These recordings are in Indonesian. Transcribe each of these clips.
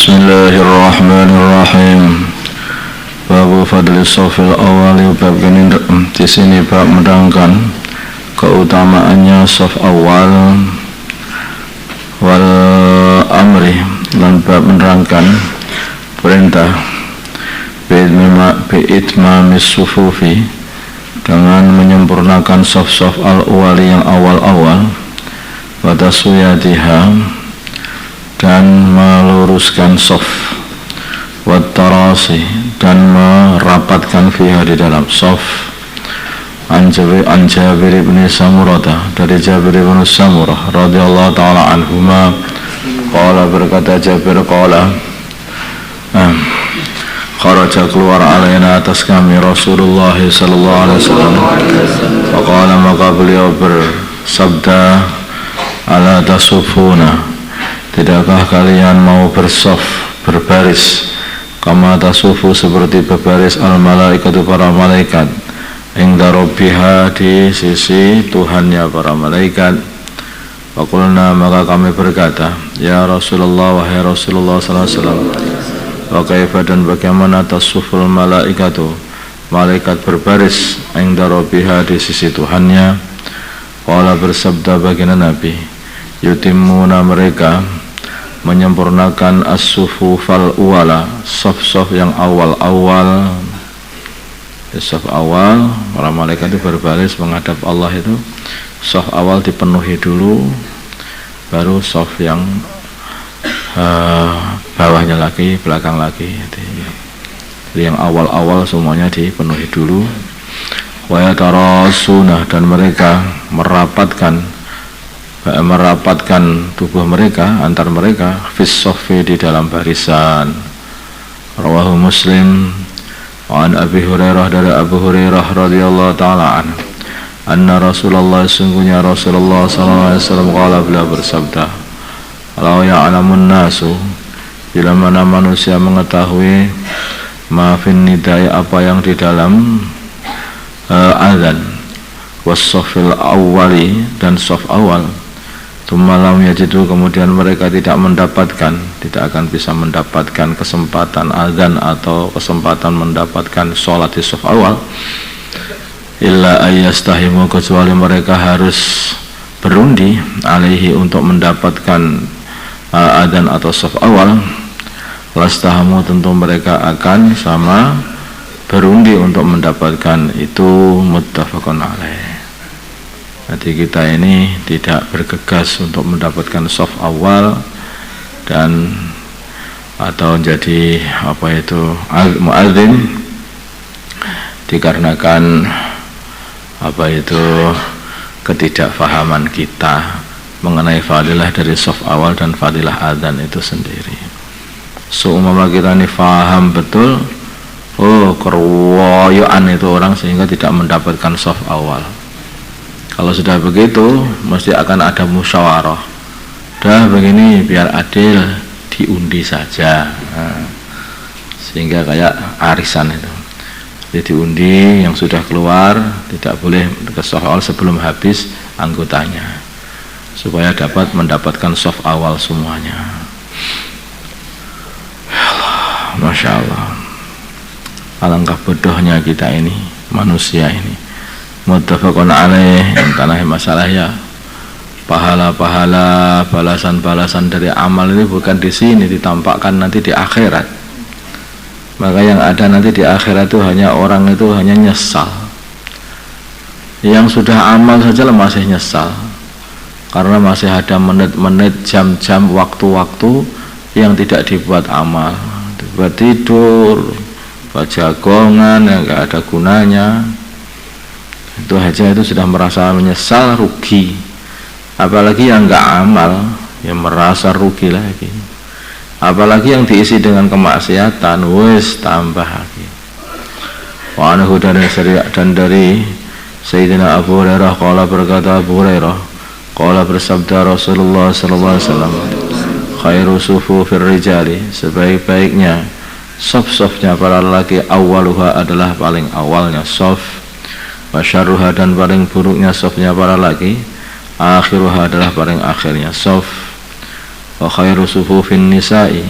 Bismillahirrahmanirrahim. Babu fadli shafil awali, bab ini di sini bab menerangkan keutamaannya shaf awal wal amri, dan bab menerangkan perintah bi'itmamis sufufi, dengan menyempurnakan shaf-shaf al-awali yang awal-awal, wa taswiyatiha, dan meluruskan shaf, wa tarasi, dan merapatkan fiha di dalam shaf. An Jabir bin Samurah, dari Jabir bin Samurah radhiyallahu taala anhuma, qala, berkata Jabir, qala, kharaja, keluar alaina, atas kami, Rasulullah sallallahu alaihi wasallam. Faqala, maka beliau bersabda, ala tasufuna, tidakkah kalian mau bersaf, berbaris, kama tasufu, seperti berbaris al-malaikatu, para malaikat, inda rabbiha, di sisi Tuhannya para malaikat. Faqulna, maka kami berkata, ya Rasulullah, wahai Rasulullah sallallahu alaihi wasallam, wa kaifa, dan bagaimana tasuful malaikatu, malaikat berbaris, inda rabbiha, di sisi Tuhannya. Qala, bersabda baginda Nabi, yutimuna, mereka menyempurnakan as-sufufal uwala, shaf-shaf yang awal-awal. Shaf awal, para malaikat itu berbaris menghadap Allah, itu shaf awal dipenuhi dulu, baru shaf yang bawahnya lagi, belakang lagi. Jadi yang awal-awal semuanya dipenuhi dulu. Wa yatarasuna, dan mereka merapatkan tubuh mereka, antar mereka, fis shaffi, di dalam barisan. Rawahu Muslim. Wa an Abi Hurairah, dari Abu Hurairah radhiyallahu taala anhu, anna Rasulullah, sungguhnya Rasulullah sallallahu alaihi wasallam, qala, beliau bersabda, kalau ya'lamun nasu, bila mana manusia mengetahui, ma fin nidai, apa yang di dalam azan, was shafil awwali, dan shaf awal, tumalam yajidu, kemudian mereka tidak akan bisa mendapatkan kesempatan azan atau kesempatan mendapatkan sholat di shaf awal, illa ayyastahimu, kecuali mereka harus berundi, alaihi, untuk mendapatkan azan atau shaf awal. Lastahamu, tentu mereka akan sama berundi untuk mendapatkan itu. Muttafaqun alaih. Jadi kita ini tidak bergegas untuk mendapatkan shaf awal dan atau jadi muadzin, dikarenakan ketidakfahaman kita mengenai fadilah dari shaf awal dan fadilah adzan itu sendiri. Seumpama kita ini faham betul, keroyokan itu orang sehingga tidak mendapatkan shaf awal. Kalau sudah begitu, mesti akan ada musyawarah. Dah begini, biar adil, diundi saja. Sehingga kayak arisan itu. Jadi diundi, yang sudah keluar tidak boleh ke shaf awal sebelum habis anggotanya, supaya dapat mendapatkan shaf awal semuanya. Masya Allah, alangkah bodohnya kita ini, manusia ini. Muttafaqun alaih. Karena masalah ya pahala-pahala, balasan-balasan dari amal ini bukan di sini, ditampakkan nanti di akhirat. Maka yang ada nanti di akhirat itu hanya orang itu hanya nyesal. Yang sudah amal saja masih nyesal, karena masih ada menit-menit, jam-jam, waktu-waktu yang tidak dibuat amal, dibuat tidur, buat jagongan yang gak ada gunanya. Itu aja itu sudah merasa menyesal, rugi. Apalagi yang enggak amal, yang merasa rugi lagi. Apalagi yang diisi dengan kemaksiatan, wis tambah lagi. Wa anhu, dan dari Sayyidina Abu Hurairah, qala, berkata Abu Hurairah, qala, bersabda Rasulullah sallallahu alaihi wasallam, khairu sufufir rijali, sebaik-baiknya shaf-shafnya para lelaki, awwaluha, adalah paling awalnya shaf, wa syarruha, dan paling buruknya shafnya para laki, akhiruha, adalah paling akhirnya shaf, wa khairu sufufin nisa'i,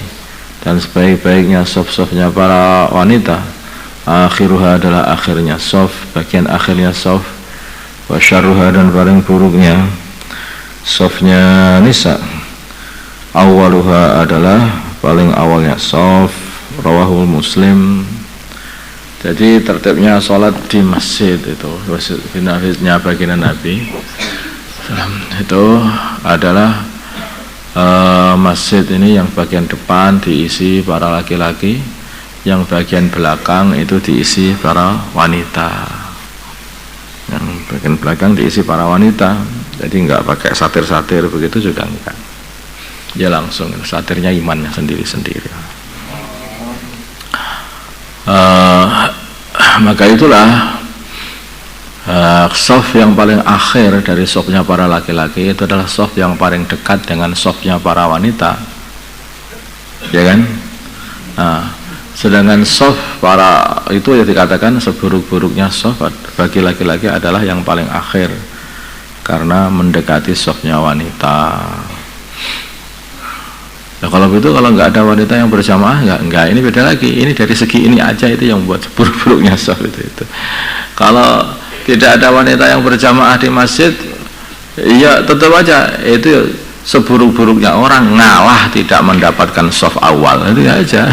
dan sebaik-baiknya saf-safnya para wanita akhiruha adalah akhirnya saf, bagian akhirnya saf, wa syarruha dan paling buruknya safnya nisa awaluha adalah paling awalnya saf. Rawahul Muslim. Jadi tertibnya sholat di masjid itu masjidnya baginda Nabi itu adalah masjid ini yang bagian depan diisi para laki-laki, yang bagian belakang itu diisi para wanita. Yang bagian belakang diisi para wanita. Jadi enggak pakai satir-satir begitu juga enggak. Ya langsung satirnya imannya sendiri-sendiri. Maka itulah shaf yang paling akhir dari shafnya para laki-laki itu adalah shaf yang paling dekat dengan shafnya para wanita, ya kan? Sedangkan shaf para itu ya dikatakan seburuk-buruknya shaf bagi laki-laki adalah yang paling akhir karena mendekati shafnya wanita. Nah, kalau begitu kalau nggak ada wanita yang berjamaah nggak ini beda lagi. Ini dari segi ini aja itu yang buat seburuk-buruknya shaf itu. Kalau tidak ada wanita yang berjamaah di masjid, ya tetap aja itu seburuk-buruknya orang ngalah tidak mendapatkan shaf awal itu aja.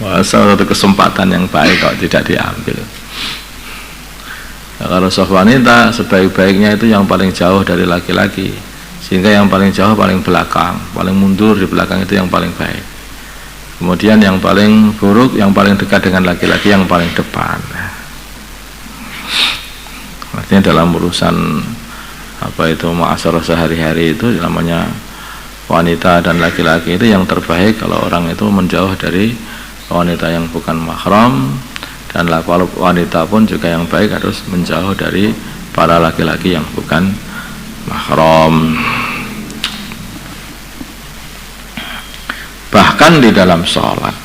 Masa satu kesempatan yang baik kok tidak diambil. Nah, kalau shaf wanita sebaik-baiknya itu yang paling jauh dari laki-laki. Sehingga yang paling jauh paling belakang, paling mundur di belakang itu yang paling baik. Kemudian yang paling buruk, yang paling dekat dengan laki-laki yang paling depan. Artinya dalam urusan apa itu ma'asyarah sehari-hari itu namanya wanita dan laki-laki itu yang terbaik kalau orang itu menjauh dari wanita yang bukan mahram, dan kalau wanita pun juga yang baik harus menjauh dari para laki-laki yang bukan mahram. Bahkan di dalam sholat.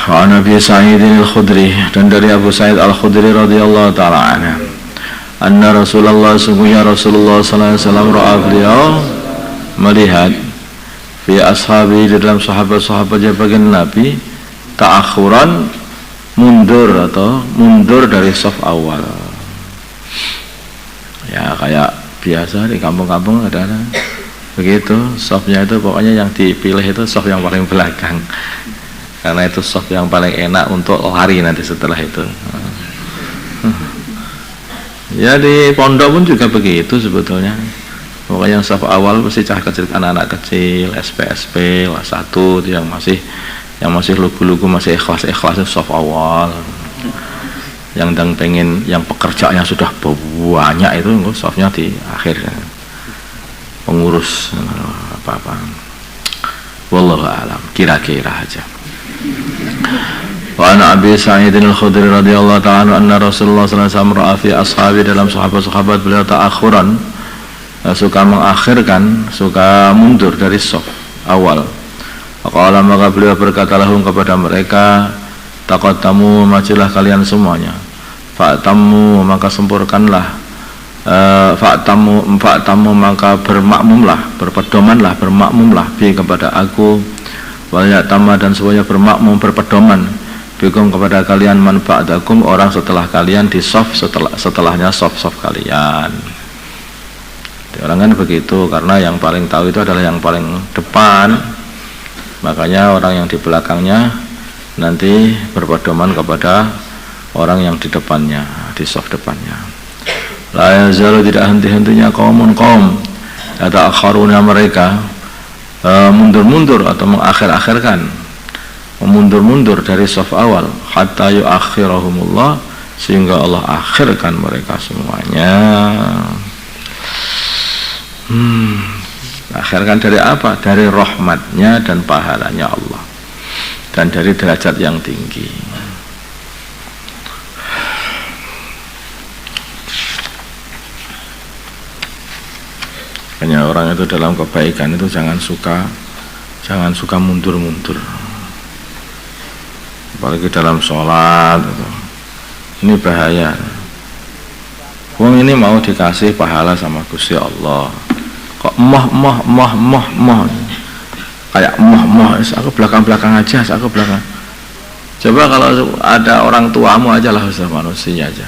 Wa Nabi Sa'id al-Khudri, dan dari Abu Sa'id al-Khudri radhiyallahu ta'ala anhu, anna Rasulullah sungguhnya Rasulullah sallallahu alaihi wasallam ra'a beliau melihat fi ashabi di dalam sahabat-sahabatnya bagian Nabi ta'akhuran mundur dari shaf awal. Ya kayak biasa di kampung-kampung ada begitu, shafnya itu pokoknya yang dipilih itu shaf yang paling belakang karena itu shaf yang paling enak untuk lari nanti setelah itu. Ya di pondok pun juga begitu sebetulnya, pokoknya yang shaf awal mesti cah kecil, anak-anak kecil SP kelas 1 itu yang masih lugu-lugu masih ikhlas itu shaf awal. Yang pengen yang pekerjaannya sudah banyak itu shafnya di akhir, pengurus apa-apa. Wallahu a'lam, kira-kira aja. Wa ana Abi Sa'id al-Khudri radhiyallahu ta'ala anna Rasulullah sallallahu alaihi wasallam ra'a fi ashabi, dalam sahabat-sahabat beliau ta'akhuran, suka mengakhirkan, suka mundur dari shaf awal. Qala maka beliau berkata lahum kepada mereka, taqaddamu, majulah kalian semuanya, fa'tamu maka sempurkanlah, fa'tamu maka bermakmumlah bi kepada aku, wal ya'tama dan semuanya bermakmum berpedoman bikum kepada kalian, man ba'dakum orang setelah kalian di shaf setelahnya shaf kalian. Orang kan begitu, karena yang paling tahu itu adalah yang paling depan, makanya orang yang di belakangnya nanti berpedoman kepada orang yang di depannya, di shaf depannya. La yazalu, tidak henti-hentinya kaum yata'akharuna, mereka mundur-mundur atau mengakhir-akhirkan, mundur-mundur dari shaf awal, hatta yu'akhirahumullah, sehingga Allah akhirkan mereka semuanya. Akhirkan dari apa? Dari rahmatnya dan pahalanya Allah, dan dari derajat yang tinggi. Hanya orang itu dalam kebaikan itu jangan suka mundur-mundur, apalagi dalam sholat itu. Ini bahaya. Wong ini mau dikasih pahala sama Gusti Allah, kok moh kayak emoh, aku belakang aja, aku belakang. Coba kalau ada orang tuamu aja lah, manusia aja.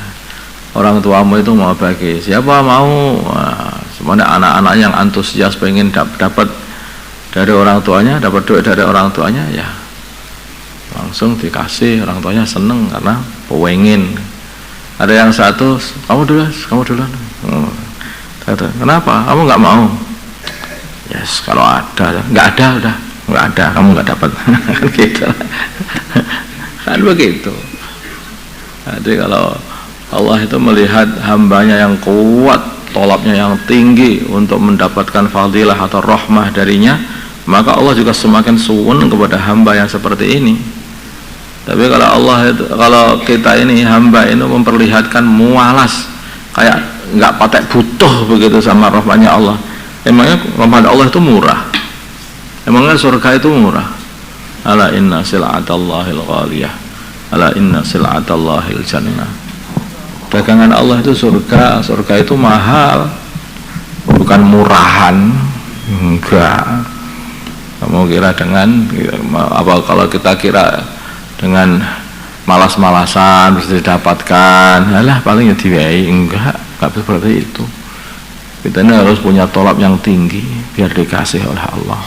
Orang tuamu itu mau bagi, siapa mau? Semuanya anak-anak yang antusias pengen dapat dari orang tuanya, dapat duit dari orang tuanya, ya langsung dikasih, orang tuanya seneng karena pengen. Ada yang satu, kamu duluan. Kenapa? Kamu nggak mau? Yes, kalau ada, nggak ada, kamu nggak dapat. Gitu. Kan begitu. Jadi kalau Allah itu melihat hambanya yang kuat, tolapnya yang tinggi untuk mendapatkan fadilah atau rahmah darinya, maka Allah juga semakin suwun kepada hamba yang seperti ini. Tapi kalau kita ini hamba ini memperlihatkan mualas, kayak nggak patek butuh begitu sama rahmatnya Allah. Emangnya rahmat Allah itu murah? Emangnya surga itu murah? Ala inna sil'atallahil ghaliyah, ala inna sil'atallahil jannah. Dagangan Allah itu surga itu mahal, bukan murahan. Enggak. Kamu kira dengan apa, kalau kita kira dengan malas-malasan bisa didapatkan, alah paling ya diwai, enggak seperti itu. Kita ini harus punya tolak yang tinggi biar dikasih oleh Allah.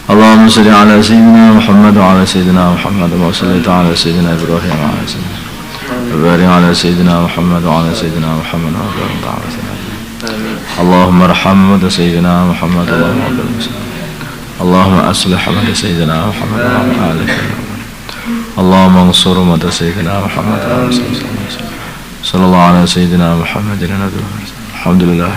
Allahumma salli ala sayyidina Muhammad wa ala sayyidina Muhammad wa salli ala sayyidina Ibrahim wa ala sayyidina barik ala sayyidina Muhammad wa ala sayyidina Muhammad wa barik ala sayyidina Allahumma arham wa sayyidina Muhammad Allahumma aslih wa sayyidina Muhammad wa ala Allahumma ansur wa sayyidina Muhammad wa ala sayyidina sallallahu ala sayyidina Muhammadin alhamdulillah.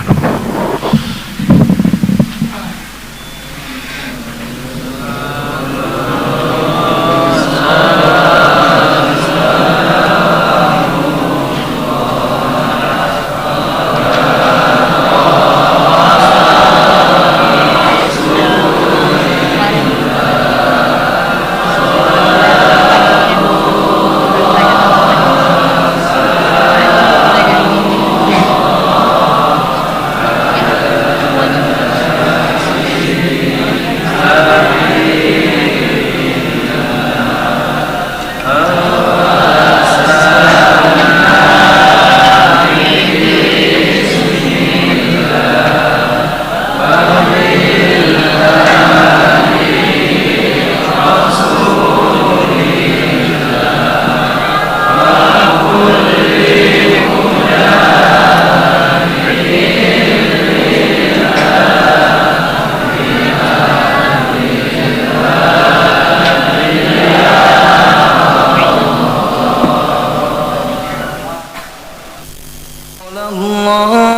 Allah